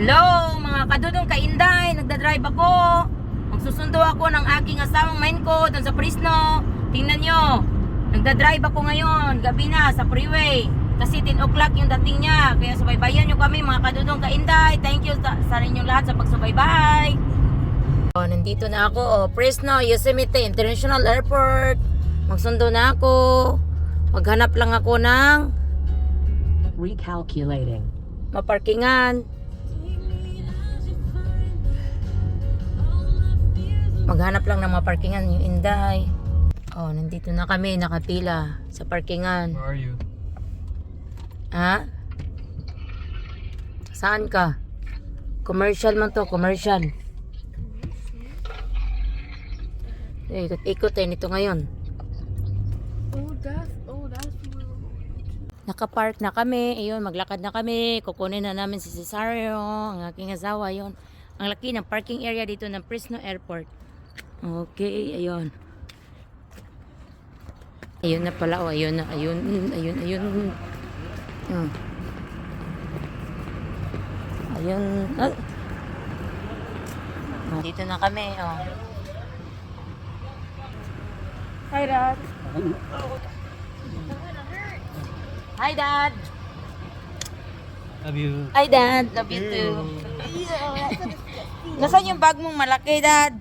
Hello, mga kadudong kainday, nagdadrive ako. Magsusundo ako ng aking asawang main ko doon sa Fresno. Tingnan nyo, nagdadrive ako ngayon, gabi na sa freeway. Kasi 10 o'clock yung dating niya. Kaya subaybayan nyo kami mga kadudong kainday. Thank you sa inyong lahat sa pagsubaybay. Nandito na ako, Fresno, Yosemite International Airport. Magsundo na ako. Maghanap lang ako ng Recalculating. maparkingan. Maghanap lang ng mga parkingan yung Inday. Oh, nandito na kami, nakapila sa parkingan. Where are you? Ha? Saan ka? Commercial man to, commercial. Ikot-ikot nito ngayon. that's Nakapark na kami. Ayun, maglakad na kami. Kukunin na namin si Cesario, ang aking asawa. Ayun. Ang laki ng parking area dito ng Fresno Airport. Okay, ayun. Ayun na pala, oh, ayun na, ayun. Ayun. Ah. Dito na kami, oh. Hi, Dad. Hi, Dad. Love you. Hi, Dad. Love you too. Nasaan yung bag mong malaki, Dad?